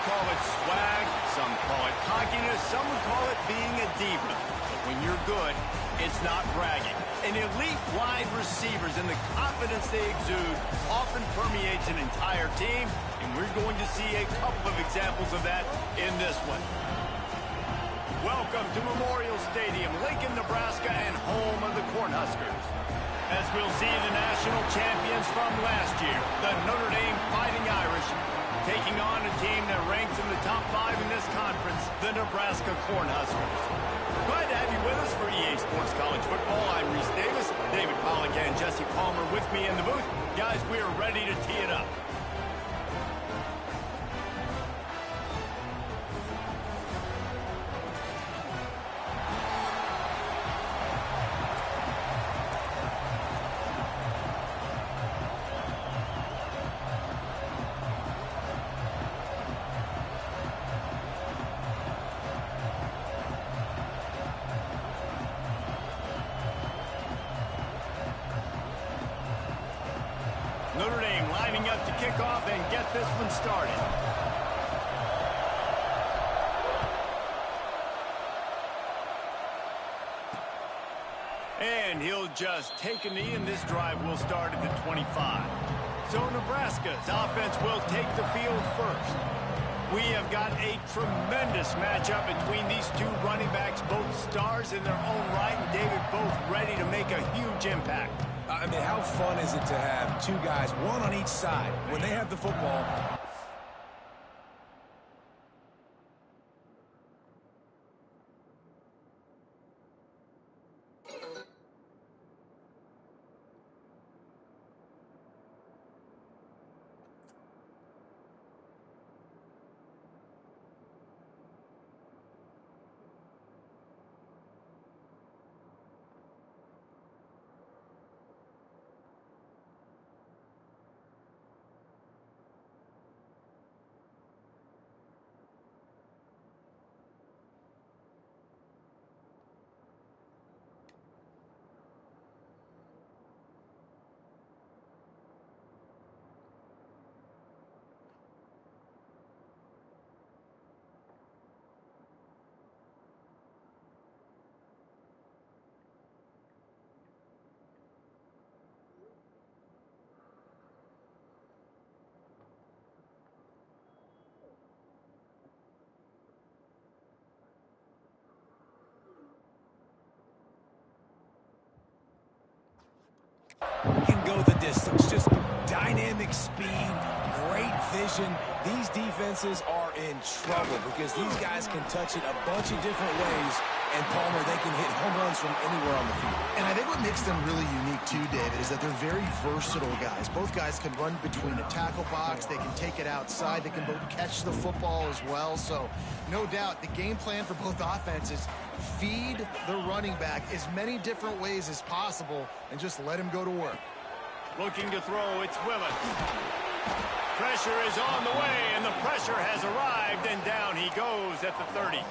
call it swag, some call it cockiness, some would call it being a diva. But when you're good, it's not bragging. An elite wide receivers and the confidence they exude often permeates an entire team, and we're going to see a couple of examples of that in this one. Welcome to Memorial Stadium, Lincoln, Nebraska, and home of the Cornhuskers. As we'll see the national champions from last year, the Notre Dame Fighting Irish, taking on a team that ranks in the top 5 in this conference, the Nebraska Cornhuskers. Glad to have you with us for EA Sports College Football. I'm Reese Davis, David Pollack and Jesse Palmer with me in the booth. Guys, we are ready to tee it up. Notre Dame lining up to kick off and get this one started. And he'll just take a knee, and this drive will start at the 25. So Nebraska's offense will take the field first. We have got a tremendous matchup between these two running backs, both stars in their own right, and David, both ready to make a huge impact. I mean, how fun is it to have two guys, one on each side, when they have the football? Can go the distance, just dynamic speed, great vision. These defenses are in trouble because these guys can touch it a bunch of different ways, and Palmer, they can hit home runs from anywhere on the field. And I think what makes them really unique too, David, is that they're very versatile guys. Both guys can run between a tackle box, they can take it outside, they can both catch the football as well. So no doubt the game plan for both offenses, feed the running back as many different ways as possible and just let him go to work. Looking to throw, it's Willis. Pressure is on the way, and the pressure has arrived, and down he goes at the 30.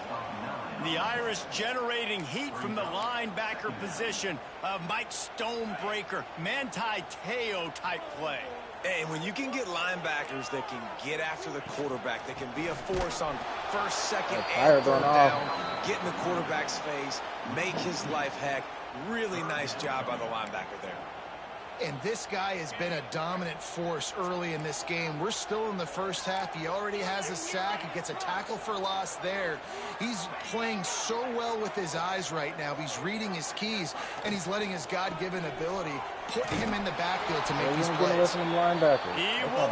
The Irish generating heat from the linebacker position. Mike Stonebreaker, Manti Te'o type play. And when you can get linebackers that can get after the quarterback, that can be a force on first, second, and third down, get in the quarterback's face, make his life heck. Really nice job by the linebacker there. And this guy has been a dominant force early in this game. We're still in the first half. He already has a sack. He gets a tackle for loss there. He's playing so well with his eyes right now. He's reading his keys, and he's letting his God-given ability put him in the backfield to make these plays. He won't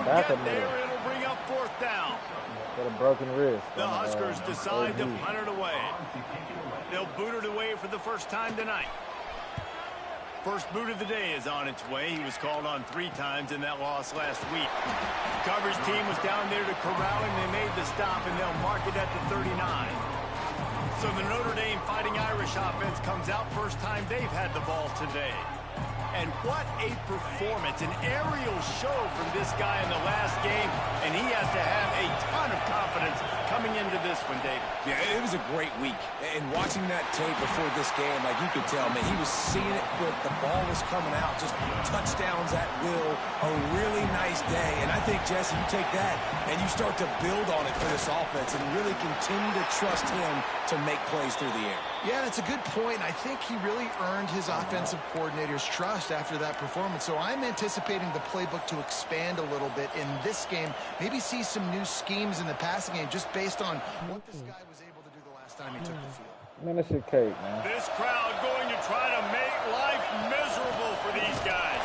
get there. It'll bring up fourth down. Got a broken wrist. The Huskers decide to punt it away. They'll boot it away for the first time tonight. First boot of the day is on its way. He was called on 3 times in that loss last week. The coverage team was down there to corral him. They made the stop, and they'll mark it at the 39. So the Notre Dame Fighting Irish offense comes out first time they've had the ball today. And what a performance, an aerial show from this guy in the last game, and he has to have a ton of confidence coming into this one, David. Yeah, it was a great week. And watching that tape before this game, like you could tell, man, he was seeing it quick. The ball was coming out, just touchdowns at will. A really nice day. And I think, Jesse, you take that and you start to build on it for this offense and really continue to trust him to make plays through the air. Yeah, that's a good point. I think he really earned his offensive coordinator's trust after that performance. So I'm anticipating the playbook to expand a little bit in this game. Maybe see some new schemes in the passing game just based on what this guy was able to do the last time he took the field. Man, this shit cake, man. This crowd going to try to make life miserable for these guys.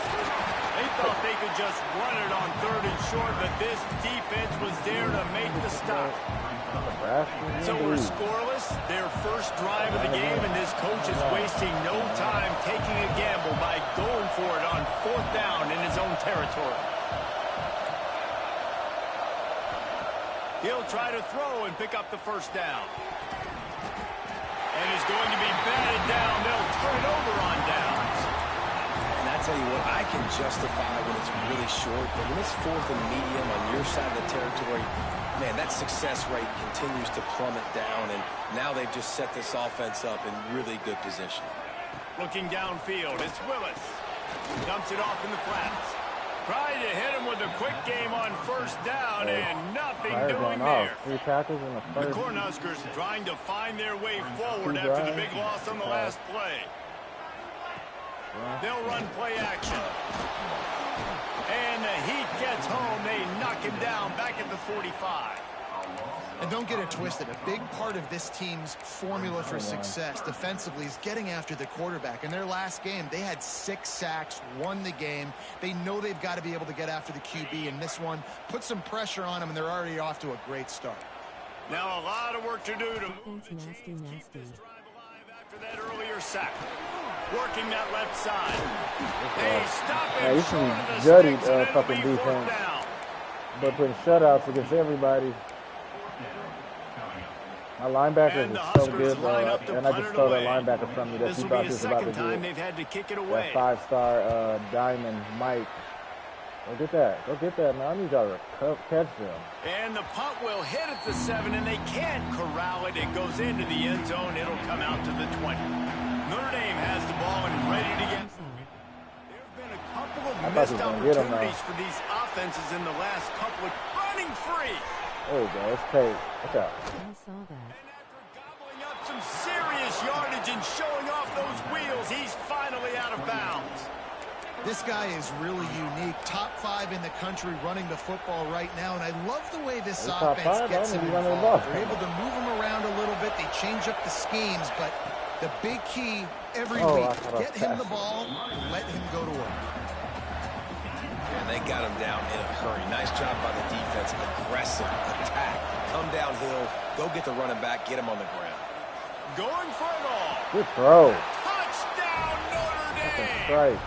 They thought they could just run it on 3rd and short, but this defense was there to make the stop. So we're scoreless, their first drive of the game, and this coach is wasting no time taking a gamble by going for it on 4th down in his own territory. He'll try to throw and pick up the 1st down. And he's going to be batted down. They'll turn it over on downs. And I tell you what, I can justify when it's really short, but when it's 4th and medium on your side of the territory, man, that success rate continues to plummet down, and now they've just set this offense up in really good position. Looking downfield, it's Willis. Dumps it off in the flats. Trying to hit him with a quick game on 1st down, and nothing doing there. 3 tackles in the first. The Cornhuskers trying to find their way forward after the big loss on the last play. They'll run play action. And the Heat gets home. They knock him down back at the 45. And don't get it twisted. A big part of this team's formula for success defensively is getting after the quarterback. In their last game, they had 6 sacks, won the game. They know they've got to be able to get after the QB, and this one put some pressure on them, and they're already off to a great start. Now a lot of work to do to move the chains, keep this drive alive after that earlier sack. Working that left side. They stop him short of the sticks, and it'll be 4th down. But putting shutouts against everybody. My linebackers is so good, and I just saw that linebacker from me that he thought he was about to do it. They've had to kick it away. That 5-star diamond Mike. Go get that. Go get that, man. I need y'all to catch them. And the punt will hit at the 7, and they can't corral it. It goes into the end zone. It'll come out to the 20. Notre Dame has the ball and ready to get. There have been a couple of missed opportunities for these offenses in the last couple of running free. There you go. Let's take. Look out. I saw that. And after gobbling up some serious yardage and showing off those wheels, he's finally out of bounds. This guy is really unique. Top 5 in the country running the football right now, and I love the way this offense gets him involved. They're able to move him around a little bit. They change up the schemes, but the big key every week, get him the ball, let him go to work. And they got him down in a hurry. Nice job by the defense. Aggressive attack. Come downhill. Go get the running back. Get him on the ground. Going for it all. Good throw. Touchdown, Notre Dame. Strike.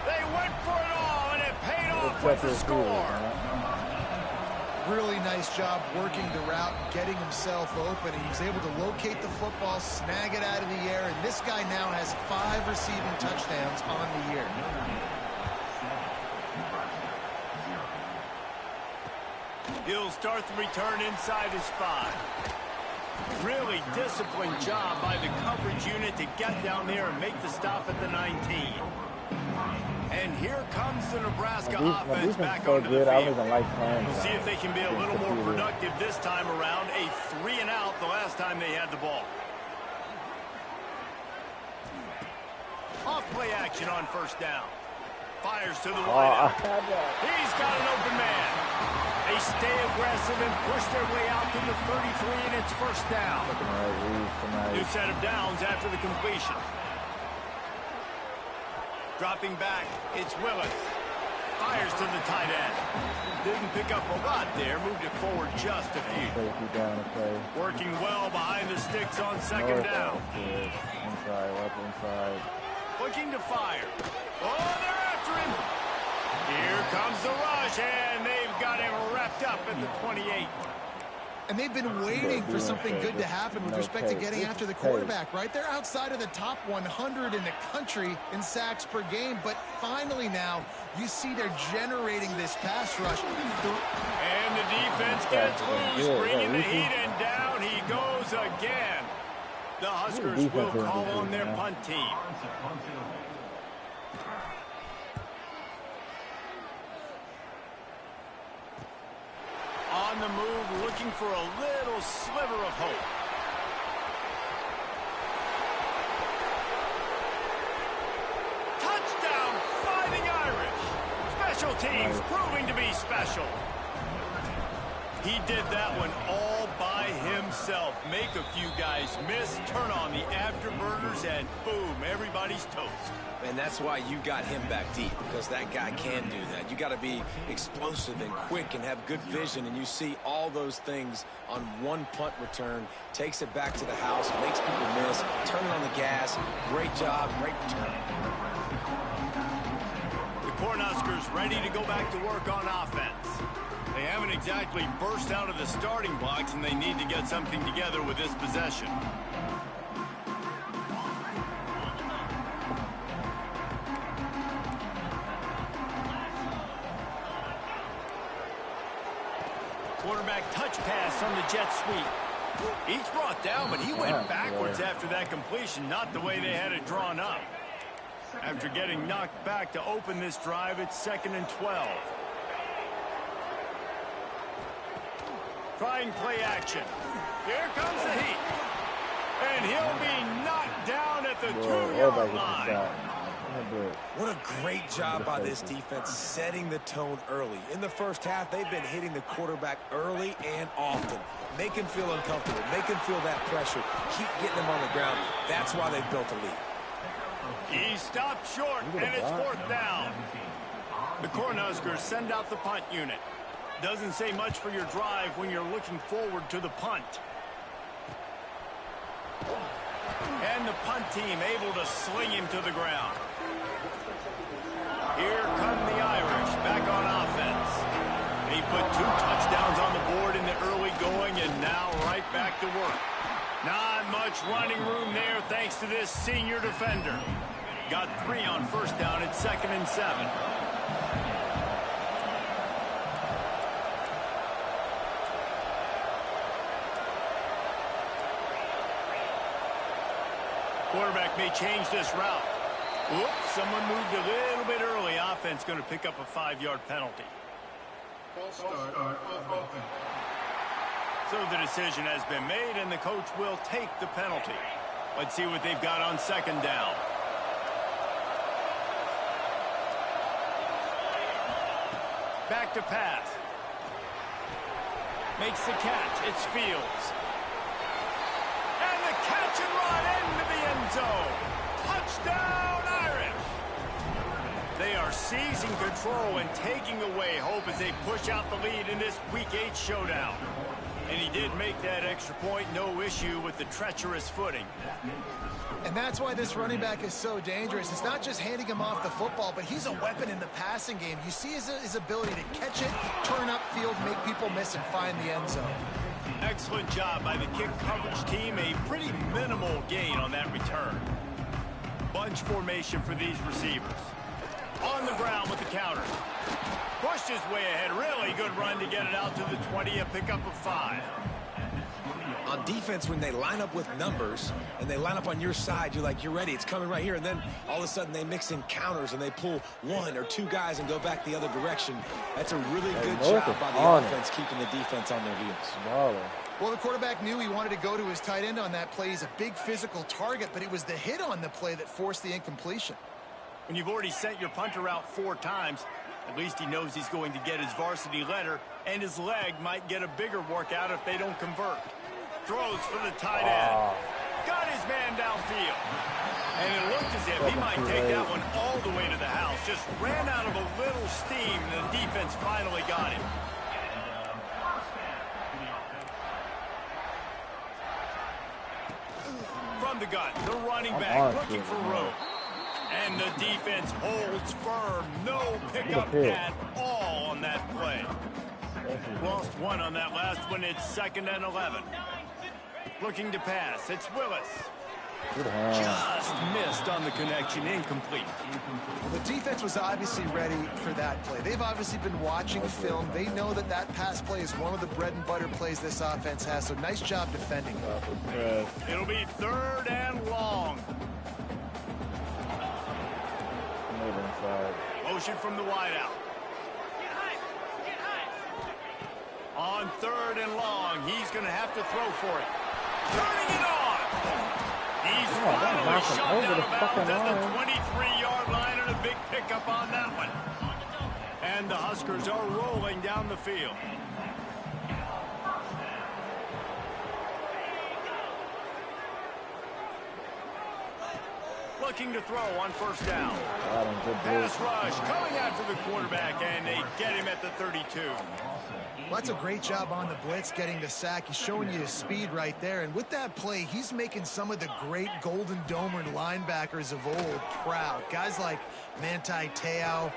They went for it all, and it paid off with the score. Really nice job working the route, getting himself open. He was able to locate the football, snag it out of the air, and this guy now has 5 receiving touchdowns on the year. He'll start the return inside his 5. Really disciplined job by the coverage unit to get down there and make the stop at the 19. And here comes the Nebraska offense back onto the field. We'll see if they can be a little more productive this time around. A 3-and-out the last time they had the ball. Off play action on 1st down. Fires to the wideout. He's got an open man. They stay aggressive and push their way out to the 33, and it's 1st down. New set of downs after the completion. Dropping back, it's Willis. Fires to the tight end. Didn't pick up a lot there, moved it forward just a few. Working well behind the sticks on 2nd down. Inside. Looking to fire. Oh, they're after him. Here comes the rush, and they've got him wrapped up at the 28. And they've been waiting for something good to happen with respect to getting after the quarterback, right? They're outside of the top 100 in the country in sacks per game, but finally now you see they're generating this pass rush. And the defense gets loose, bringing the heat, and down he goes again. The Huskers will call on their punt team. On the move, looking for a little sliver of hope. Touchdown, Fighting Irish. Special teams proving to be special. He did that one all by himself. Make a few guys miss, turn on the afterburners, and boom, everybody's toast. And that's why you got him back deep, because that guy can do that. You got to be explosive and quick and have good vision, and you see all those things on one punt return. Takes it back to the house, makes people miss, turning on the gas. Great job, great return. The Cornhuskers ready to go back to work on offense. They haven't exactly burst out of the starting blocks, and they need to get something together with this possession. Quarterback touch pass on the jet sweep. He's brought down, but he went backwards after that completion, not the way they had it drawn up. After getting knocked back to open this drive, it's 2nd and 12. Trying play action. Here comes the heat. And he'll be knocked down at the 2-yard line. What a great job by this defense setting the tone early. In the first half, they've been hitting the quarterback early and often. Make him feel uncomfortable. Make him feel that pressure. Keep getting him on the ground. That's why they've built a lead. He stopped short, and it's 4th down. The Cornhuskers send out the punt unit. Doesn't say much for your drive when you're looking forward to the punt. And the punt team able to sling him to the ground. Here come the Irish back on offense. They put 2 touchdowns on the board in the early going, and now right back to work. Not much running room there thanks to this senior defender. Got 3 on 1st down at 2nd and 7. Quarterback may change this route. Oops, someone moved a little bit early. Offense going to pick up a 5-yard penalty. So the decision has been made, and the coach will take the penalty. Let's see what they've got on 2nd down. Back to pass. Makes the catch. It's Fields. And the catch and run into the end zone. Touchdown, Irish. They are seizing control and taking away hope as they push out the lead in this Week 8 showdown. And he did make that extra point, no issue with the treacherous footing. And that's why this running back is so dangerous. It's not just handing him off the football, but he's a weapon in the passing game. You see his ability to catch it, turn upfield, make people miss, and find the end zone. Excellent job by the kick coverage team. A pretty minimal gain on that return. Bunch formation for these receivers. On the ground with the counter. Pushed his way ahead. Really good run to get it out to the 20, a pickup of 5. On defense, when they line up with numbers and they line up on your side, you're like, you're ready, it's coming right here. And then all of a sudden they mix in counters and they pull 1 or 2 guys and go back the other direction. That's a really good job by the offense, keeping the defense on their heels. Well, the quarterback knew he wanted to go to his tight end on that play. He's a big physical target, but it was the hit on the play that forced the incompletion. When you've already sent your punter out 4 times, at least he knows he's going to get his varsity letter, and his leg might get a bigger workout if they don't convert. Throws for the tight end. Got his man downfield. And it looked as if he might take that one all the way to the house. Just ran out of a little steam, and the defense finally got him. From the gun, the running back looking for room. And the defense holds firm. No pickup at all on that play. Lost one on that last one. It's 2nd and 11. Looking to pass. It's Willis. Just missed on the connection. Incomplete. The defense was obviously ready for that play. They've obviously been watching film. They know that that pass play is one of the bread and butter plays this offense has. So nice job defending. It'll be 3rd and long. Motion from the wideout. On 3rd and long, he's going to have to throw for it. Turning it on. He's finally shot down of bounds at the 23-yard line, and a big pickup on that one. And the Huskers are rolling down the field. Looking to throw on 1st down. Pass rush coming after the quarterback, and they get him at the 32. Well, that's a great job on the blitz, getting the sack. He's showing you his speed right there. And with that play, he's making some of the great Golden Domer linebackers of old proud. Guys like Manti Te'o,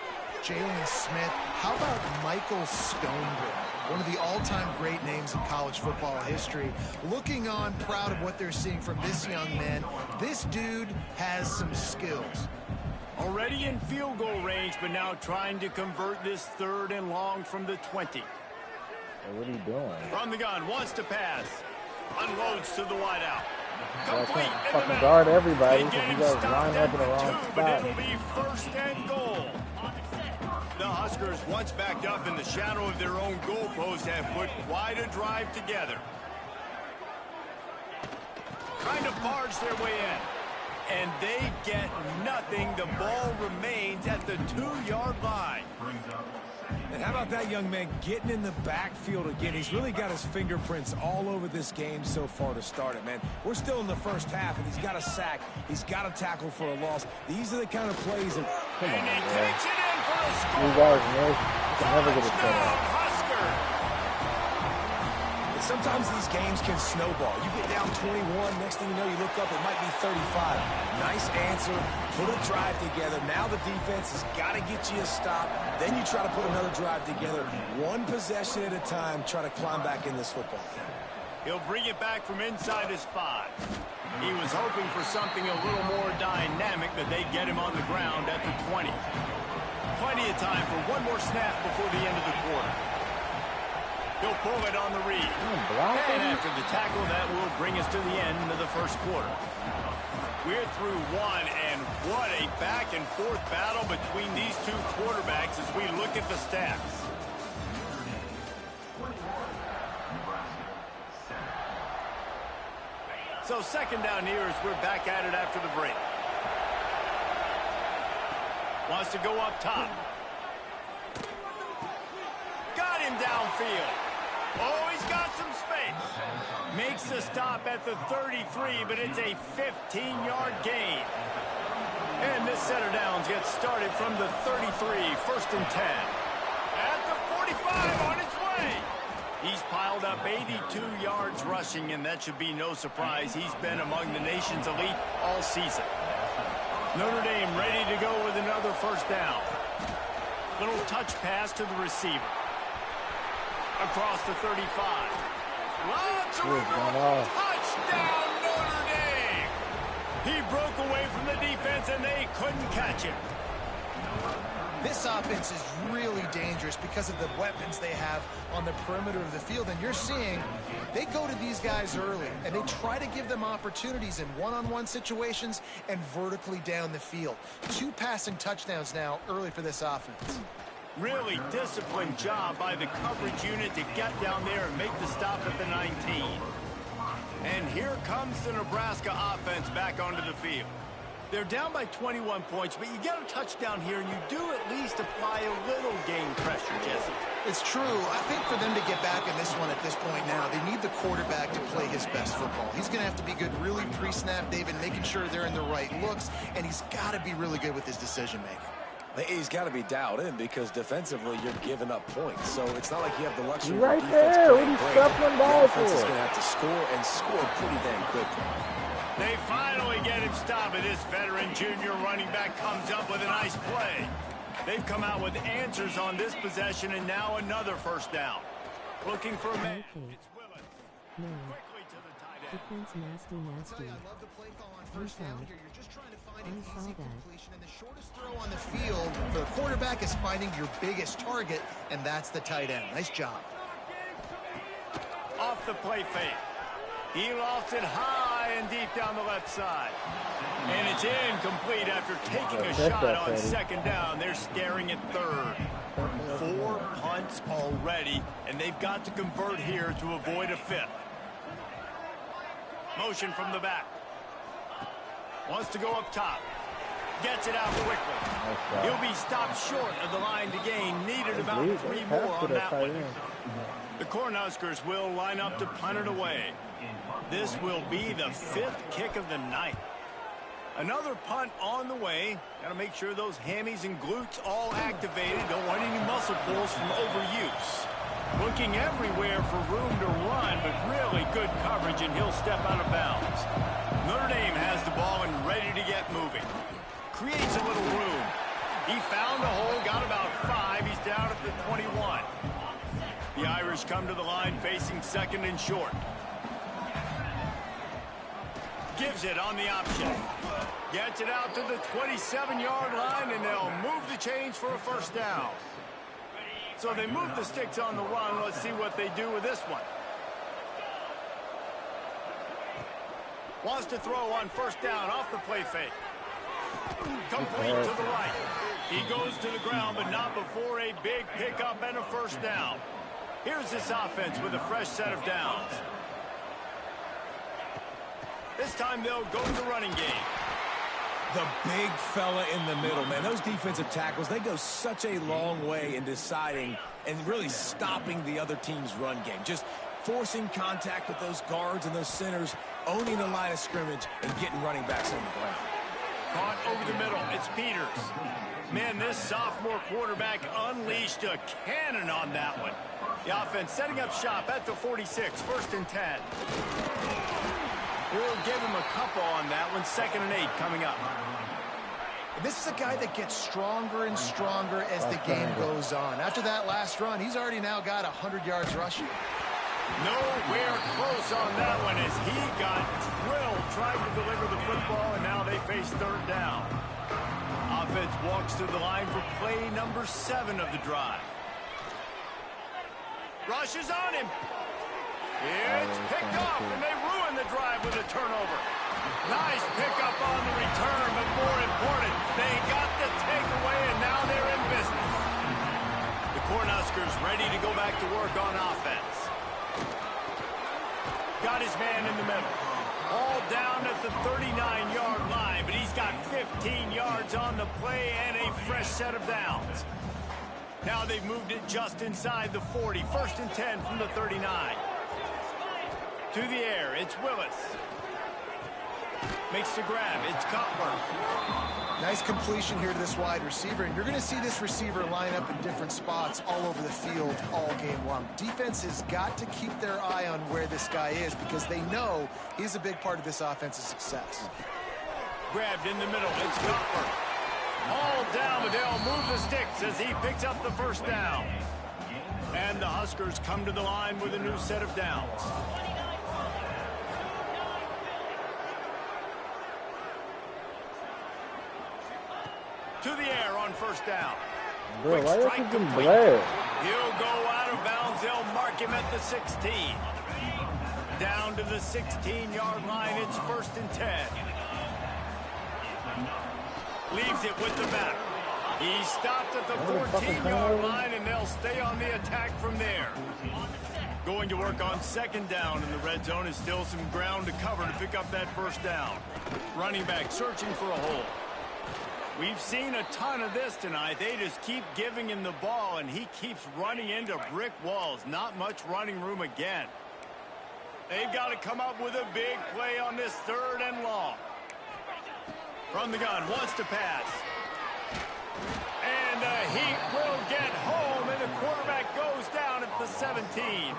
Jalen Smith. How about Michael Stonebridge? One of the all-time great names in college football history. Looking on, proud of what they're seeing from this young man. This dude has some skills. Already in field goal range, but now trying to convert this 3rd and long from the 20. What are you doing? From the gun, wants to pass. Unloads to the wideout. I can't fucking guard everybody because you guys line up in the wrong spot. But it'll be 1st and goal. The Huskers, once backed up in the shadow of their own goalpost, have put quite a drive together. Trying to barge their way in. And they get nothing. The ball remains at the 2-yard line. And how about that young man getting in the backfield again? He's really got his fingerprints all over this game so far to start it, man. We're still in the 1st half, and he's got a sack. He's got a tackle for a loss. These are the kind of plays that... Come on, he takes it in for a score. You guys miss. You can never get a touchdown. Sometimes these games can snowball. You get down 21, next thing you know, you look up, it might be 35. Nice answer, put a drive together. Now the defense has got to get you a stop. Then you try to put another drive together. One possession at a time, try to climb back in this football game. He'll bring it back from inside his 5. He was hoping for something a little more dynamic, but they get him on the ground at the 20. Plenty of time for one more snap before the end of the quarter. He'll pull it on the read. And after the tackle, that will bring us to the end of the 1st quarter. We're through one, and what a back-and-forth battle between these two quarterbacks as we look at the stats. So 2nd down here as we're back at it after the break. Wants to go up top. Got him downfield. Oh, he's got some space. Makes the stop at the 33, but it's a 15-yard gain. And this set of downs gets started from the 33, 1st and 10. At the 45, on its way. He's piled up 82 yards rushing, and that should be no surprise. He's been among the nation's elite all season. Notre Dame ready to go with another 1st down. Little touch pass to the receiver. Across the 35. Lots of room. Touchdown, Notre Dame. He broke away from the defense, and they couldn't catch him. This offense is really dangerous because of the weapons they have on the perimeter of the field. And you're seeing they go to these guys early, and they try to give them opportunities in one-on-one situations and vertically down the field. 2 passing touchdowns now early for this offense. Really disciplined job by the coverage unit to get down there and make the stop at the 19. And here comes the Nebraska offense back onto the field. They're down by 21 points, but you get a touchdown here, and you do at least apply a little game pressure, Jesse. It's true. I think for them to get back in this one at this point now, they need the quarterback to play his best football. He's going to have to be good really pre-snap, David, making sure they're in the right looks, and he's got to be really good with his decision-making. He's got to be dialed in because defensively you're giving up points. So it's not like you have the luxury right of defense there. playing What are you great. stuffing The ball offense is for? going to have to score and score pretty dang quickly. They finally get him stopped, and this veteran junior running back comes up with a nice play. They've come out with answers on this possession, and now another 1st down. Looking for a man. Okay. It's Willis. No. Quickly to the tight end. Defense nasty, I nasty. love the play call on first down here. You're just trying to find an I saw easy that. completion, and the shortest throw on the field for the quarterback is finding your biggest target, and that's the tight end. Nice job. Off the play fake. He lofts it high and deep down the left side. And it's incomplete after taking a shot on second down. They're staring at third. 4 punts already, and they've got to convert here to avoid a fifth. Motion from the back. Wants to go up top. Gets it out quickly. He'll be stopped short of the line to gain. Needed about 3 more on that one. The Cornhuskers will line up to punt it away. This will be the 5th kick of the night. Another punt on the way. Got to make sure those hammies and glutes all activated. Don't want any muscle pulls from overuse. Looking everywhere for room to run, but really good coverage, and he'll step out of bounds. Notre Dame has the ball and ready to get moving. Creates a little room. He found a hole, got about 5. He's down at the 21. The Irish come to the line facing second and short. Gives it on the option. Gets it out to the 27-yard line, and they'll move the chains for a first down. So they move the sticks on the run. Let's see what they do with this one. Wants to throw on first down off the play fake. Complete to the right. He goes to the ground, but not before a big pickup and a first down. Here's this offense with a fresh set of downs. This time they'll go to the running game. The big fella in the middle, man. Those defensive tackles, they go such a long way in deciding and really stopping the other team's run game. Just forcing contact with those guards and those centers, owning the line of scrimmage, and getting running backs on the ground. Caught over the middle. It's Peters. Man, this sophomore quarterback unleashed a cannon on that one. The offense setting up shop at the 46, 1st and 10. We'll give him a couple on that one. 2nd and 8 coming up. This is a guy that gets stronger and stronger as the game goes on. After that last run, he's already now got 100 yards rushing. Nowhere close on that one as he got drilled trying to deliver the football, and now they face third down. Offense walks to the line for play number 7 of the drive. Rushes on him. It's picked off, and they ruin the drive with a turnover. Nice pickup on the return, but more important, they got the takeaway, and now they're in business. The Cornhuskers ready to go back to work on offense. Got his man in the middle. All down at the 39-yard line, but he's got 15 yards on the play and a fresh set of downs. Now they've moved it just inside the 40. 1st and 10 from the 39. To the air, it's Willis. Makes the grab, it's Cutler. Nice completion here to this wide receiver, and you're going to see this receiver line up in different spots all over the field all game long. Defense has got to keep their eye on where this guy is because they know he's a big part of this offense's success. Grabbed in the middle, it's Cutler. All down, but they'll move the sticks as he picks up the first down. And the Huskers come to the line with a new set of downs. To the air on first down. Bro, why strike is he complete. Blair? He'll go out of bounds. They'll mark him at the 16. Down to the 16-yard line. It's 1st and 10. Leaves it with the back. He stopped at the 14-yard line, and they'll stay on the attack from there. Going to work on 2nd down, and the red zone is still some ground to cover to pick up that first down. Running back searching for a hole. We've seen a ton of this tonight. They just keep giving him the ball, and he keeps running into brick walls. Not much running room again. They've got to come up with a big play on this 3rd and long. From the gun, wants to pass. And the Heat will get home, and the quarterback goes down at the 17.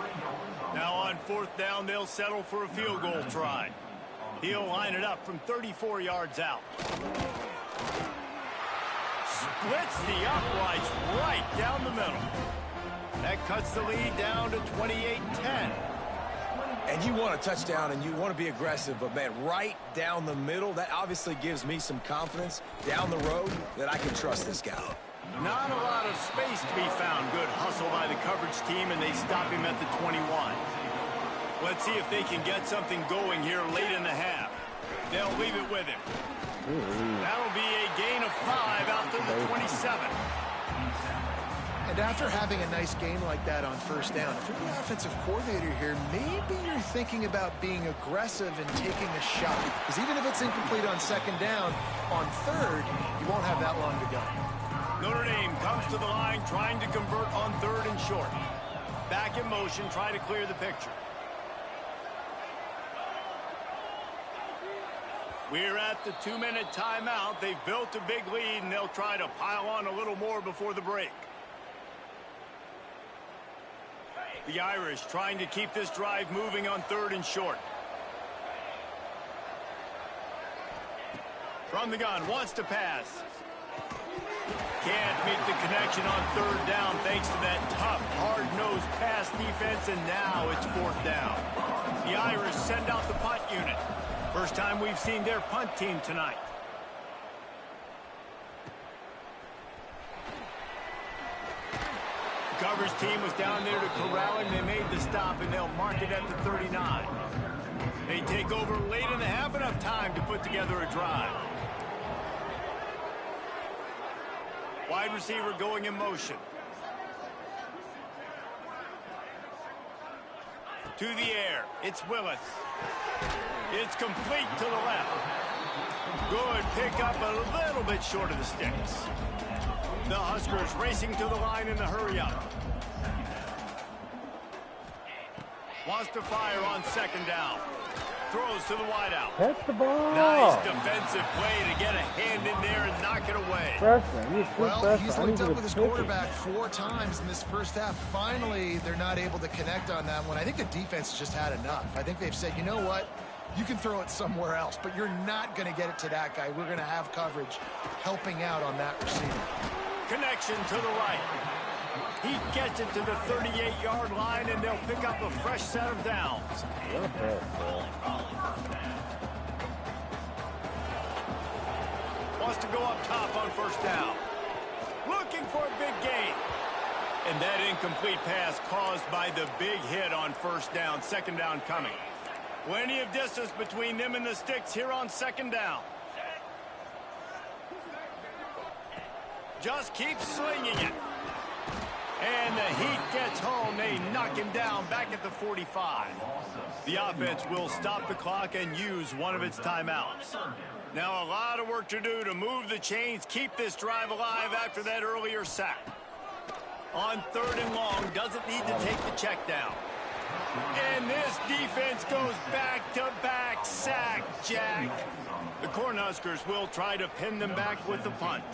Now on 4th down, they'll settle for a field goal try. He'll line it up from 34 yards out. Splits the uprights right down the middle. That cuts the lead down to 28-10. And you want a touchdown and you want to be aggressive, but, man, right down the middle, that obviously gives me some confidence down the road that I can trust this guy. Not a lot of space to be found. Good hustle by the coverage team, and they stop him at the 21. Let's see if they can get something going here late in the half. They'll leave it with him. That'll be a gain of 5 out to the 27. And after having a nice game like that on first down, if you're the offensive coordinator here, maybe you're thinking about being aggressive and taking a shot. Because even if it's incomplete on second down, on third, you won't have that long to go. Notre Dame comes to the line trying to convert on third and short. Back in motion, try to clear the picture. We're at the 2-minute timeout. They've built a big lead, and they'll try to pile on a little more before the break. The Irish trying to keep this drive moving on third and short. From the gun, wants to pass. Can't make the connection on third down thanks to that tough, hard-nosed pass defense, and now it's fourth down. The Irish send out the punt unit. First time we've seen their punt team tonight. The coverage team was down there to corral him. They made the stop, and they'll mark it at the 39. They take over late in the half, enough time to put together a drive. Wide receiver going in motion. To the air. It's Willis. It's complete to the left. Good pickup, a little bit short of the sticks. The Huskers racing to the line in the hurry-up. Wants to fire on second down. Throws to the wideout. Catch the ball. Nice defensive play to get a hand in there and knock it away. Well, he's linked up with his quarterback 4 times in this first half. Finally, they're not able to connect on that one. I think the defense just had enough. I think they've said, you know what? You can throw it somewhere else, but you're not going to get it to that guy. We're going to have coverage helping out on that receiver. Connection to the right. He gets it to the 38-yard line, and they'll pick up a fresh set of downs. Wants to go up top on first down. Looking for a big gain. And that incomplete pass caused by the big hit on first down. Second down coming. Plenty of distance between them and the sticks here on second down. Just keep slinging it. And the heat gets home. They knock him down back at the 45. The offense will stop the clock and use one of its timeouts. Now a lot of work to do to move the chains, keep this drive alive after that earlier sack. On third and long, doesn't need to take the check down. And this defense goes back-to-back sack, Jack. The Cornhuskers will try to pin them back with the punt.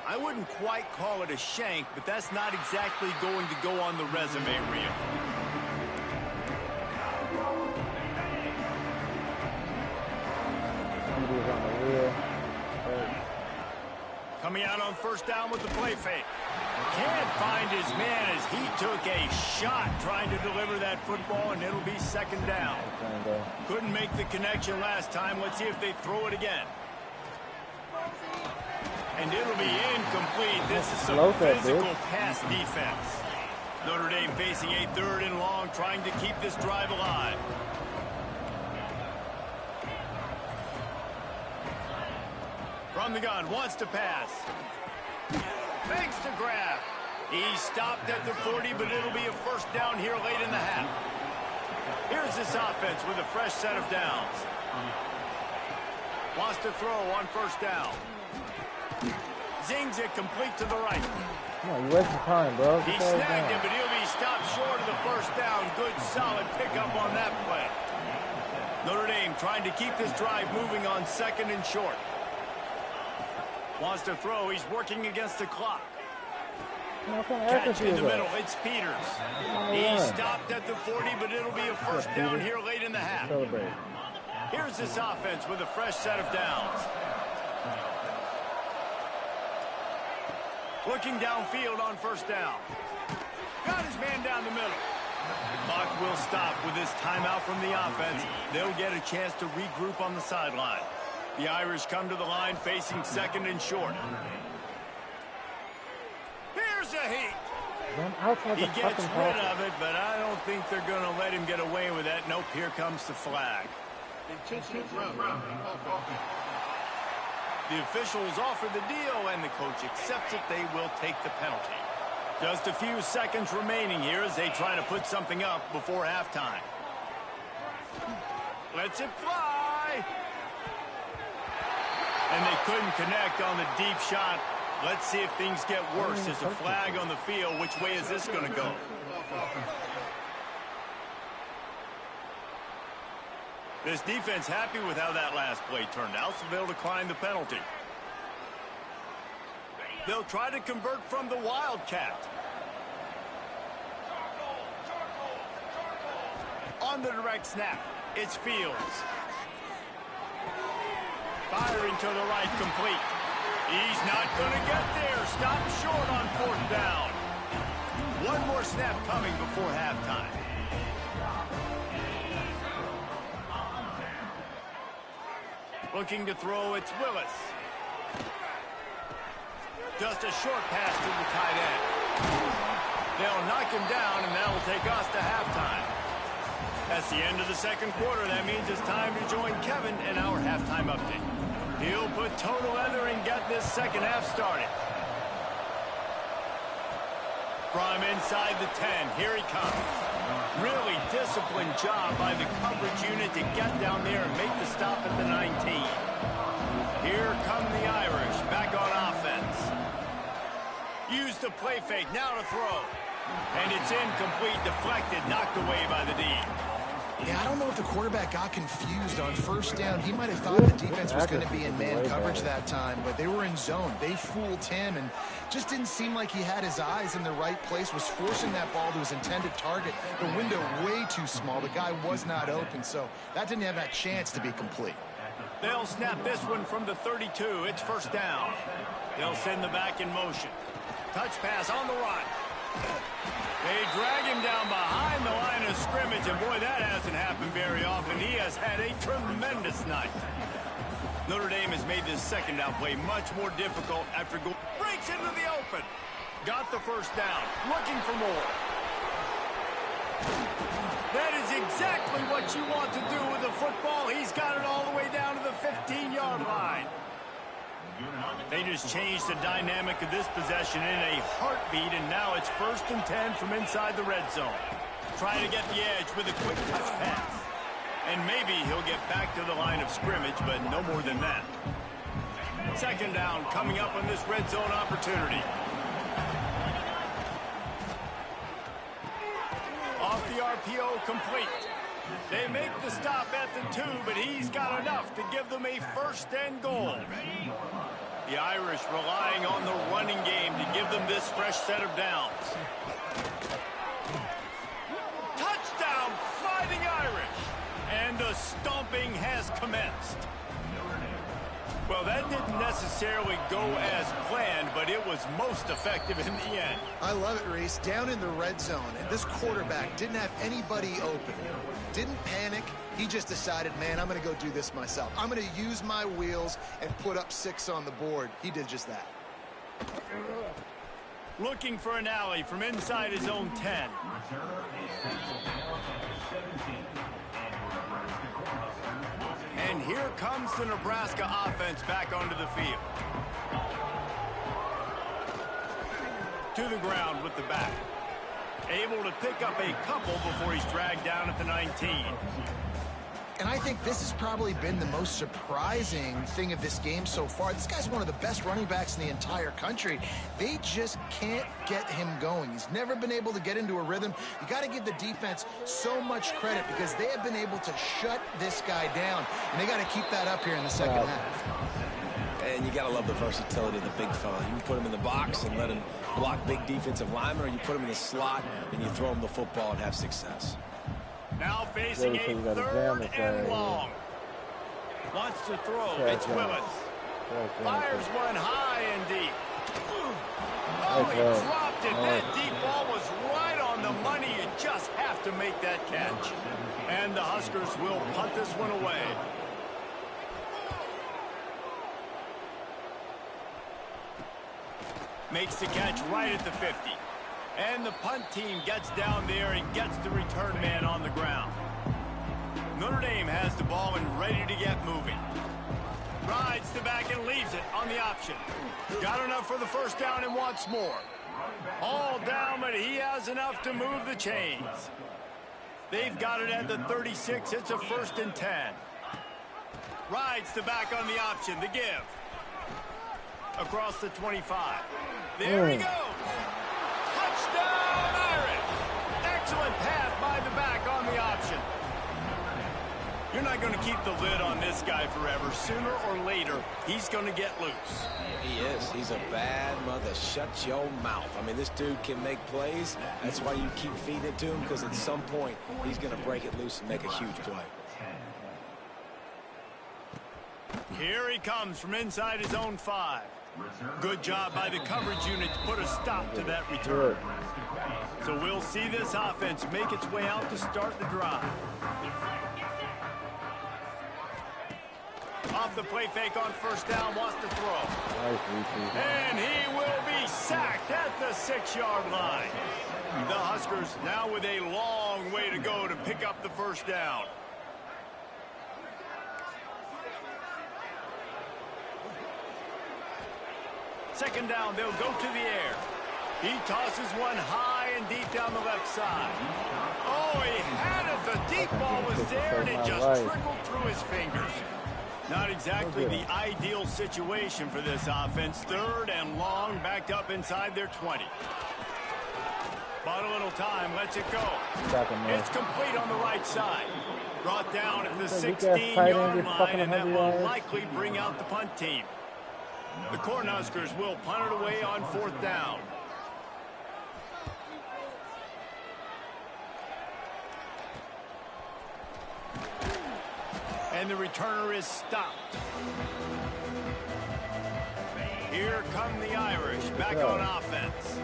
I wouldn't quite call it a shank, but that's not exactly going to go on the resume reel. Coming out on first down with the play fake. Can't find his man as he took a shot trying to deliver that football, and it'll be second down. Couldn't make the connection last time. Let's see if they throw it again. And it'll be incomplete. This is some physical pass defense. Notre Dame facing a third and long, trying to keep this drive alive. From the gun, wants to pass. Makes the grab. He stopped at the 40, but it'll be a first down here late in the half. Here's this offense with a fresh set of downs. Wants to throw on first down. Zings it complete to the right. Come on, you wasting time, bro. He snagged it, but he'll be stopped short of the first down. Good, solid pickup on that play. Notre Dame trying to keep this drive moving on second and short. Wants to throw. He's working against the clock. Catch in the middle. It's Peters. He stopped at the 40, but it'll be a first down here late in the half. Here's this offense with a fresh set of downs. Looking downfield on first down. Got his man down the middle. The clock will stop with this timeout from the offense. They'll get a chance to regroup on the sideline. The Irish come to the line facing second and short. Here's a heat. He gets rid of it, but I don't think they're going to let him get away with that. Nope, here comes the flag. The officials offer the deal, and the coach accepts it. They will take the penalty. Just a few seconds remaining here as they try to put something up before halftime. Lets it fly. And they couldn't connect on the deep shot. Let's see if things get worse. There's a flag on the field. Which way is this going to go? This defense happy with how that last play turned out, so they'll decline the penalty. They'll try to convert from the Wildcat. On the direct snap, it's Fields. Firing to the right, complete. He's not going to get there. Stopped short on fourth down. One more snap coming before halftime. Looking to throw, it's Willis. Just a short pass to the tight end. They'll knock him down, and that'll take us to halftime. That's the end of the second quarter. That means it's time to join Kevin in our halftime update. He'll put total leather and get this second half started. From inside the 10, here he comes. Really disciplined job by the coverage unit to get down there and make the stop at the 19. Here come the Irish, back on offense. Use the play fake, now to throw. And it's incomplete, deflected, knocked away by the D. Yeah, I don't know if the quarterback got confused on first down. He might have thought the defense was going to be in man coverage that time, but they were in zone. They fooled him and just didn't seem like he had his eyes in the right place, was forcing that ball to his intended target. The window way too small. The guy was not open, so that didn't have that chance to be complete. They'll snap this one from the 32. It's first down. They'll send the back in motion. Touch pass on the run. They drag him down behind the line of scrimmage, and boy, that hasn't happened very often. He has had a tremendous night. Notre Dame has made this second down play much more difficult after going. Breaks into the open. Got the first down. Looking for more. That is exactly what you want to do with the football. He's got it all the way down to the 15-yard line. They just changed the dynamic of this possession in a heartbeat, and now it's 1st and 10 from inside the red zone. Trying to get the edge with a quick touch pass. And maybe he'll get back to the line of scrimmage, but no more than that. Second down coming up on this red zone opportunity. Off the RPO, complete. They make the stop at the 2, but he's got enough to give them a 1st and goal. The Irish relying on the running game to give them this fresh set of downs. Touchdown, Fighting Irish! And the stomping has commenced. Well, that didn't necessarily go as planned, but it was most effective in the end. I love it, Reese. Down in the red zone, and this quarterback didn't have anybody open. Didn't panic. He just decided, man, I'm going to go do this myself. I'm going to use my wheels and put up 6 on the board. He did just that. Looking for an alley from inside his own 10. And here comes the Nebraska offense back onto the field. To the ground with the back. Able to pick up a couple before he's dragged down at the 19. And I think this has probably been the most surprising thing of this game so far. This guy's one of the best running backs in the entire country. They just can't get him going. He's never been able to get into a rhythm. You got to give the defense so much credit because they have been able to shut this guy down. And they got to keep that up here in the second half. And you got to love the versatility of the big fella. You can put him in the box and let him block big defensive linemen, or you put him in the slot and you throw him the football and have success. Now facing a 3rd and long. Wants to throw. It's Willis. Fires one high and deep. Oh, he dropped it. That deep ball was right on the money. You just have to make that catch. And the Huskers will punt this one away. Makes the catch right at the 50. And the punt team gets down there and gets the return man on the ground. Notre Dame has the ball and ready to get moving. Rides the back and leaves it on the option. Got enough for the first down and wants more. All down, but he has enough to move the chains. They've got it at the 36. It's a 1st and 10. Rides the back on the option. The give. Across the 25. There he goes. Touchdown, Irish. Excellent pass by the back on the option. You're not going to keep the lid on this guy forever. Sooner or later, he's going to get loose. He is. He's a bad mother. Shut your mouth. I mean, this dude can make plays. That's why you keep feeding it to him, because at some point, he's going to break it loose and make a huge play. Here he comes from inside his own 5. Good job by the coverage unit to put a stop to that return. So we'll see this offense make its way out to start the drive. Off the play fake on first down, wants to throw. And he will be sacked at the 6-yard line. The Huskers now with a long way to go to pick up the first down. Second down, they'll go to the air. He tosses one high and deep down the left side. Oh, he had it. The deep ball was there, and it just trickled through his fingers. Not exactly the ideal situation for this offense. 3rd and long, backed up inside their 20. But a little time, lets it go. It's complete on the right side. Brought down at the 16-yard line, and that will likely bring out the punt team. The Cornhuskers will punt it away on 4th down. And the returner is stopped. Here come the Irish back on offense.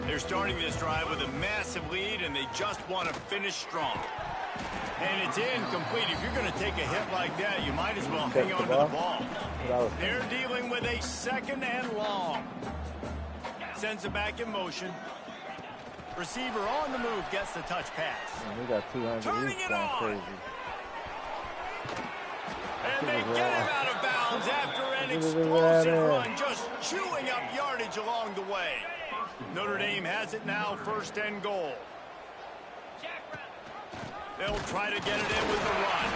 They're starting this drive with a massive lead, and they just want to finish strong. And it's incomplete. If you're going to take a hit like that, you might as well hang on to the ball. They're dealing with a 2nd and long. Sends it back in motion. Receiver on the move, gets the touch pass. We got 200. Turning it on. Crazy. And they get him out of bounds after an explosive run, just chewing up yardage along the way. Notre Dame has it now, 1st and goal. They'll try to get it in with the run.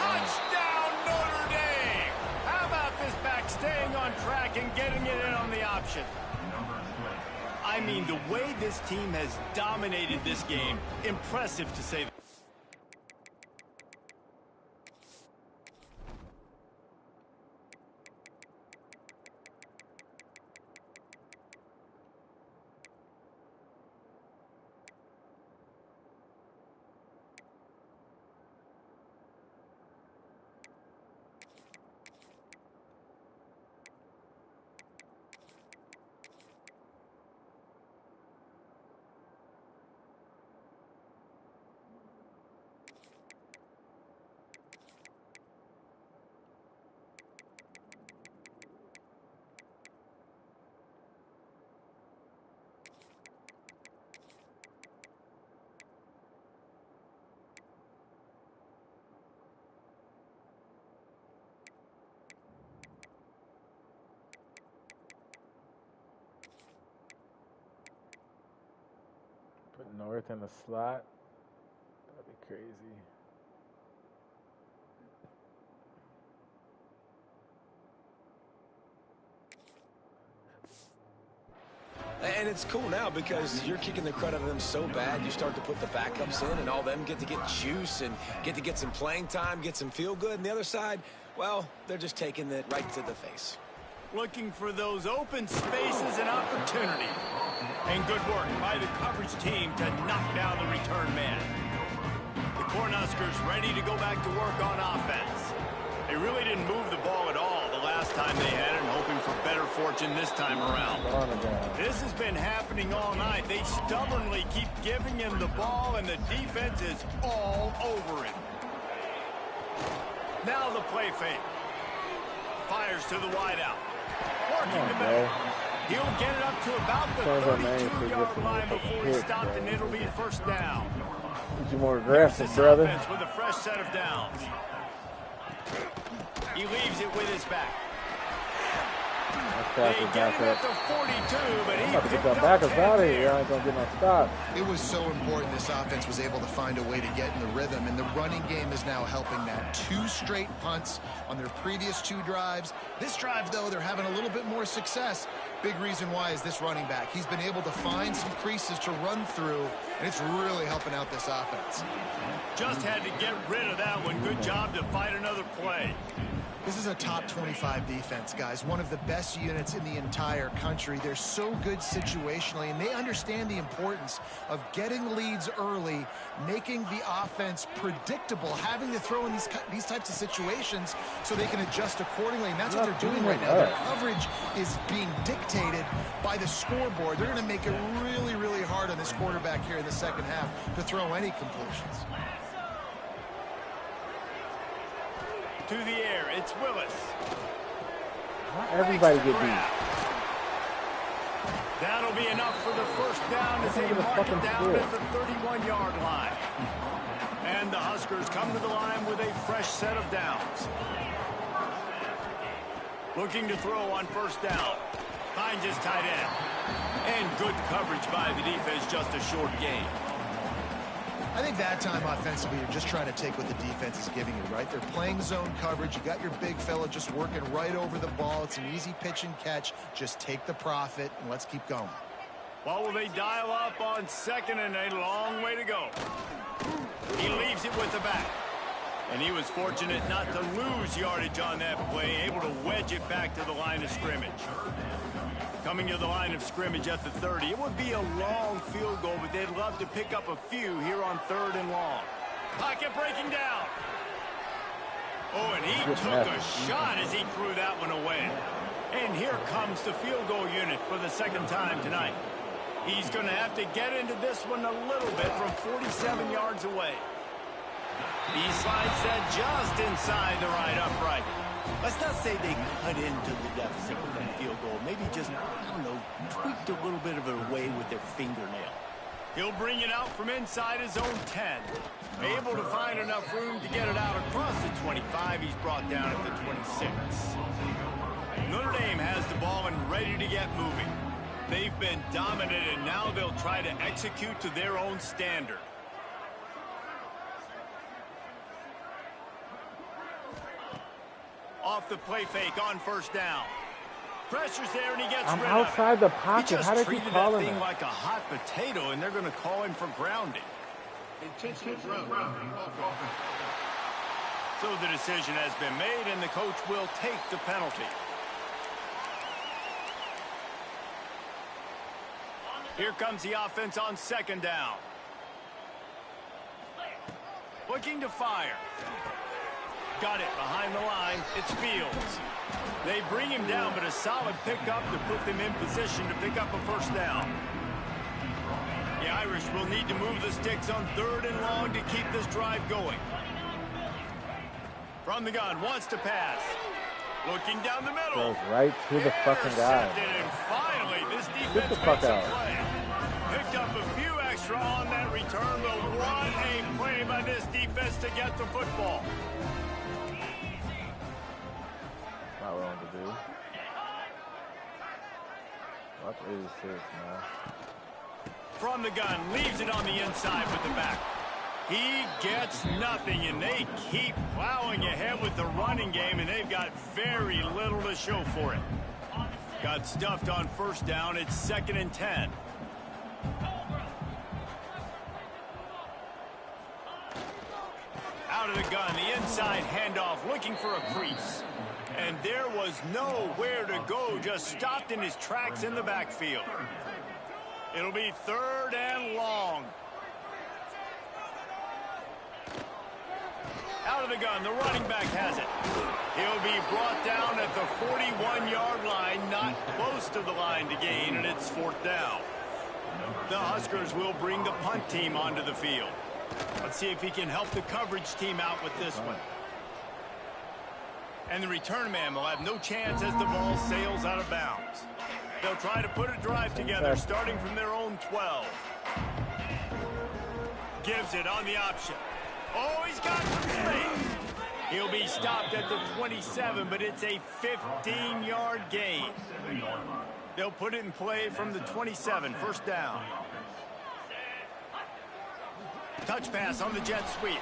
Touchdown, Notre Dame! How about this back staying on track and getting it in on the option? I mean, the way this team has dominated this game, impressive to say the least. Put North in the slot. That'd be crazy. And it's cool now because you're kicking the credit of them so bad, you start to put the backups in, and all them get to get juice and get some playing time, get some feel good. And the other side, well, they're just taking it right to the face. Looking for those open spaces and opportunity. And good work by the coverage team to knock down the return man. The Cornhuskers ready to go back to work on offense. They really didn't move the ball at all the last last time they had it and hoping for better fortune this time around. This has been happening all night. They stubbornly keep giving him the ball, and the defense is all over him. Now the play fake. Fires to the wideout. Working the middle. He'll get it up to about the 32-yard line before he stopped, and it'll be first down. You're more aggressive, brother. With a fresh set of downs. He leaves it with his back. They get him at the 42, but he picked up back us out of here. I ain't gonna get no stop. It was so important this offense was able to find a way to get in the rhythm, and the running game is now helping that. 2 straight punts on their previous 2 drives. This drive, though, they're having a little bit more success. Big reason why is this running back. He's been able to find some creases to run through, and it's really helping out this offense. Just had to get rid of that one. Good job to fight another play. This is a top 25 defense, guys. One of the best units in the entire country. They're so good situationally, and they understand the importance of getting leads early, making the offense predictable, having to throw in these types of situations so they can adjust accordingly, and that's what they're doing right now. Their coverage is being dictated by the scoreboard. They're going to make it really, really hard on this quarterback here in the second half to throw any completions. To the air, it's Willis. Not everybody get beat. That'll be enough for the first down as they mark it down at the 31-yard line. And the Huskers come to the line with a fresh set of downs. Looking to throw on first down. Finds his tight end. And good coverage by the defense, just a short gain. I think that time offensively, you're just trying to take what the defense is giving you, right? They're playing zone coverage. You got your big fella just working right over the ball. It's an easy pitch and catch. Just take the profit, and let's keep going. Well, will they dial up on second and a long way to go? He leaves it with the back. And he was fortunate not to lose yardage on that play, able to wedge it back to the line of scrimmage. Coming to the line of scrimmage at the 30. It would be a long field goal, but they'd love to pick up a few here on 3rd and long. Pocket breaking down. Oh, and he took a shot as he threw that one away. And here comes the field goal unit for the second time tonight. He's going to have to get into this one a little bit from 47 yards away. He slides that just inside the right upright. Let's not say they cut into the deficit with that field goal. Maybe just, I don't know, tweaked a little bit of it away with their fingernail. He'll bring it out from inside his own 10. Able to find enough room to get it out across the 25. He's brought down at the 26. Notre Dame has the ball and ready to get moving. They've been dominant, and now they'll try to execute to their own standard. Off the play fake on first down. Pressure's there, and he gets rid of it. I'm outside the pocket. How did he call that him thing like a hot potato, and they're going to call him for grounding. Intentional grounding. So the decision has been made, and the coach will take the penalty. Here comes the offense on second down. Looking to fire. Got it behind the line. It's Fields. They bring him down, but a solid pickup to put them in position to pick up a first down. The Irish will need to move the sticks on 3rd and long to keep this drive going. From the gun, wants to pass. Looking down the middle. Goes right to the fucking guy. And finally, this defense Get the fuck makes a out. play. Picked up a few extra on that return, but what a play by this defense to get the football. Not wrong to do. Watch 86, man. From the gun, leaves it on the inside with the back. He gets nothing, and they keep plowing ahead with the running game, and they've got very little to show for it. Got stuffed on first down. It's 2nd and 10. Out of the gun, the inside handoff, looking for a crease. And there was nowhere to go, just stopped in his tracks in the backfield. It'll be 3rd and long. Out of the gun, the running back has it. He'll be brought down at the 41-yard line, not close to the line to gain, and it's 4th down. The Huskers will bring the punt team onto the field. Let's see if he can help the coverage team out with this one. And the return man will have no chance as the ball sails out of bounds. They'll try to put a drive together, starting from their own 12. Gives it on the option. Oh, he's got some space. He'll be stopped at the 27, but it's a 15-yard gain. They'll put it in play from the 27, 1st down. Touch pass on the jet sweep.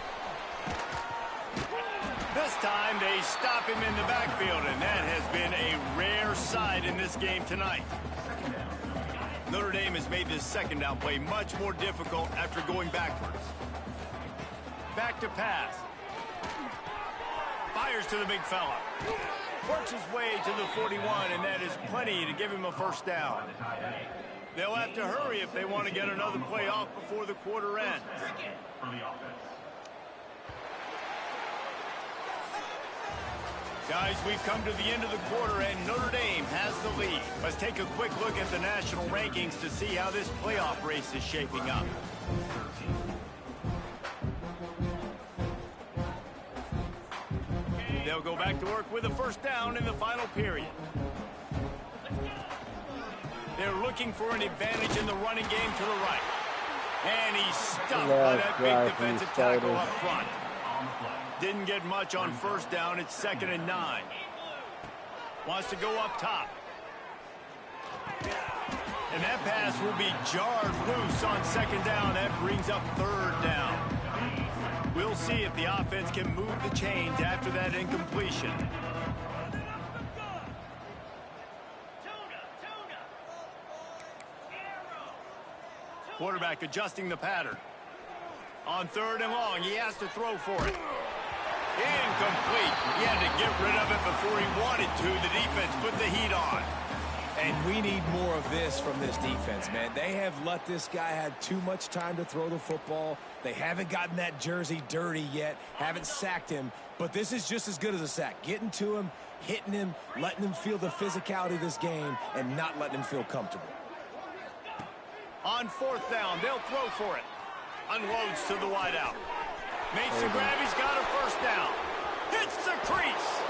This time they stop him in the backfield, and that has been a rare sight in this game tonight. Notre Dame has made this 2nd down play much more difficult after going backwards. Back to pass. Fires to the big fella. Works his way to the 41, and that is plenty to give him a 1st down. They'll have to hurry if they want to get another play off before the quarter ends. Guys, we've come to the end of the quarter, and Notre Dame has the lead. Let's take a quick look at the national rankings to see how this playoff race is shaping up. They'll go back to work with a 1st down in the final period. They're looking for an advantage in the running game to the right. And he's stuffed by that big defensive tackle up front. Didn't get much on 1st down. It's 2nd and 9. Wants to go up top. And that pass will be jarred loose on 2nd down. That brings up 3rd down. We'll see if the offense can move the chains after that incompletion. Quarterback adjusting the pattern. On 3rd and long, he has to throw for it. Incomplete. He had to get rid of it before he wanted to. The defense put the heat on. And we need more of this from this defense, man. They have let this guy have too much time to throw the football. They haven't gotten that jersey dirty yet, haven't sacked him. But this is just as good as a sack. Getting to him, hitting him, letting him feel the physicality of this game, and not letting him feel comfortable. On 4th down, they'll throw for it. Unloads to the wideout. Makes the grab, he's got a 1st down. Hits the crease.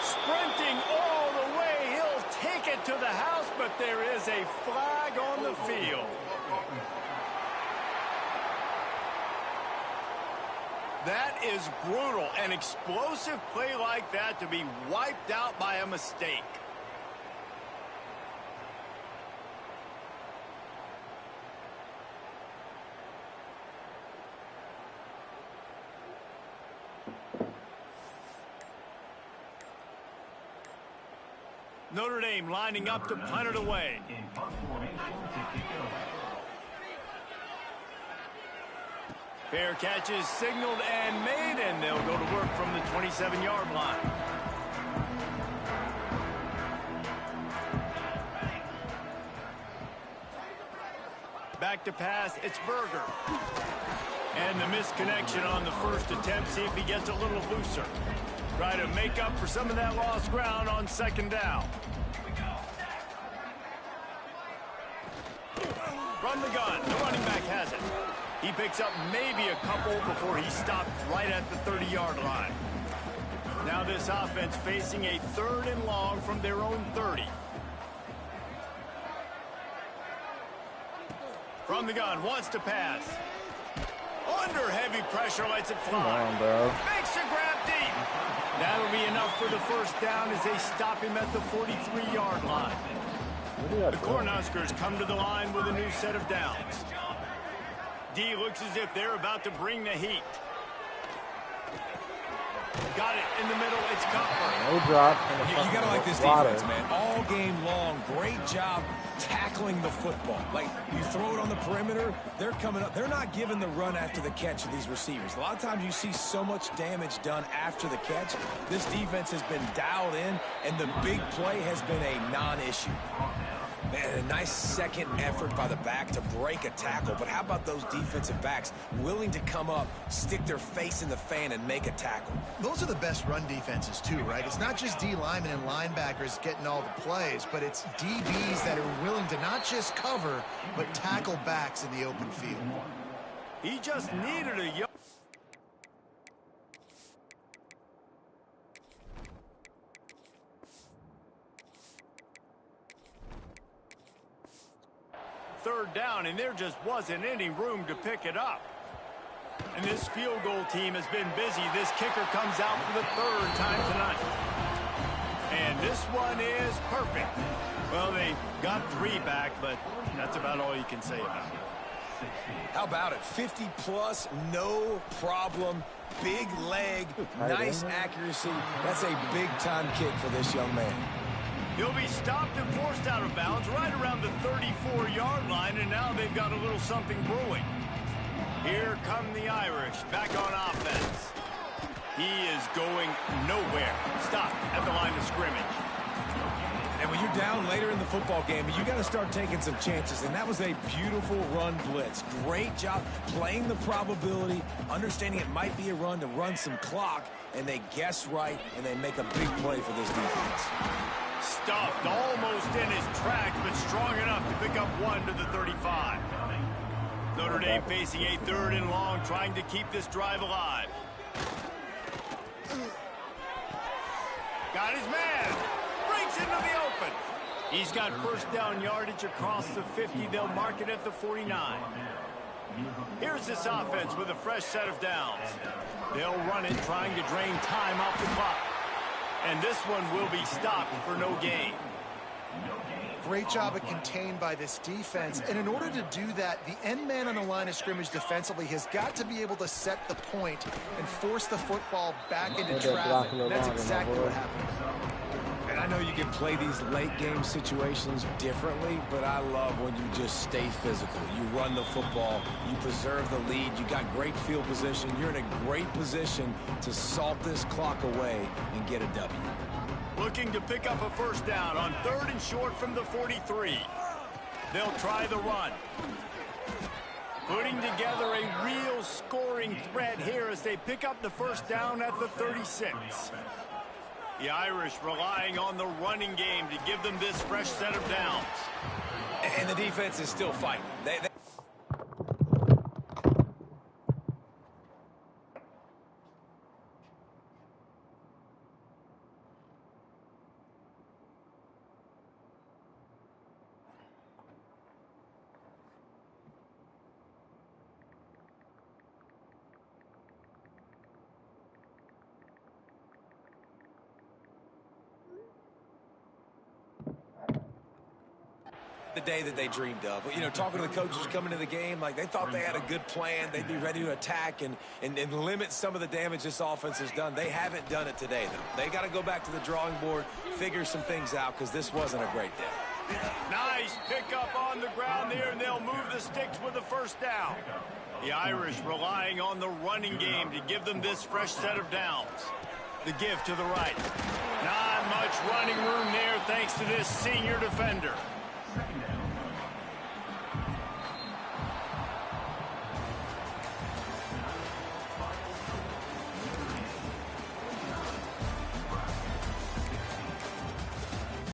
Sprinting all the way, he'll take it to the house, but there is a flag on the field. That is brutal. An explosive play like that to be wiped out by a mistake. Notre Dame lining up to punt it away. Fair catch is signaled and made, and they'll go to work from the 27-yard line. Back to pass, it's Berger. And the misconnection on the 1st attempt. See if he gets a little looser. Try to make up for some of that lost ground on 2nd down. From the gun, the running back has it. He picks up maybe a couple before he stopped right at the 30-yard line. Now this offense facing a 3rd and long from their own 30. From the gun, wants to pass. Under heavy pressure, lets it fly. Come on, bro. Makes a grab deep. That'll be enough for the 1st down as they stop him at the 43-yard line. The Cornhuskers come to the line with a new set of downs. D looks as if they're about to bring the heat. Got it in the middle. It's Cutler. No drop. You got to like this defense, man. All game long, great job tackling the football. Like, you throw it on the perimeter, they're coming up. They're not giving the run after the catch of these receivers. A lot of times you see so much damage done after the catch. This defense has been dialed in, and the big play has been a non-issue. Man, a nice second effort by the back to break a tackle. But how about those defensive backs willing to come up, stick their face in the fan, and make a tackle? Those are the best run defenses, too, right? It's not just D linemen and linebackers getting all the plays, but it's DBs that are willing to not just cover, but tackle backs in the open field. He just needed a yard. Third down, and there just wasn't any room to pick it up. And this field goal team has been busy. This kicker comes out for the third time tonight. And this one is perfect. Well, they got 3 back, but that's about all you can say about it. How about it? 50-plus, no problem. Big leg, nice accuracy. That's a big-time kick for this young man. He'll be stopped and forced out of bounds right around the 34-yard line, and now they've got a little something brewing. Here come the Irish back on offense. He is going nowhere. Stop at the line of scrimmage. And when you're down later in the football game, you got to start taking some chances, and that was a beautiful run blitz. Great job playing the probability, understanding it might be a run to run some clock, and they guess right, and they make a big play for this defense. Stuffed almost in his tracks, but strong enough to pick up 1 to the 35. Notre Dame facing a 3rd and long, trying to keep this drive alive. Got his man. Breaks into the open. He's got first down yardage across the 50. They'll mark it at the 49. Here's this offense with a fresh set of downs. They'll run it, trying to drain time off the clock. And this one will be stopped for no gain. Great job at contained by this defense. And in order to do that, the end man on the line of scrimmage defensively has got to be able to set the point and force the football back into traffic. That's exactly what happened. And I know you can play these late game situations differently, but I love when you just stay physical. You run the football, you preserve the lead, you got great field position, you're in a great position to salt this clock away and get a W. Looking to pick up a first down on 3rd and short from the 43. They'll try the run. Putting together a real scoring threat here as they pick up the first down at the 36. The Irish relying on the running game to give them this fresh set of downs. And the defense is still fighting. The day that they dreamed of. You know, talking to the coaches coming to the game, like they thought they had a good plan. They'd be ready to attack and limit some of the damage this offense has done. They haven't done it today, though. They got to go back to the drawing board, figure some things out, because this wasn't a great day. Nice pickup on the ground there, and they'll move the sticks with the first down. The Irish relying on the running game to give them this fresh set of downs. The give to the right. Not much running room there thanks to this senior defender.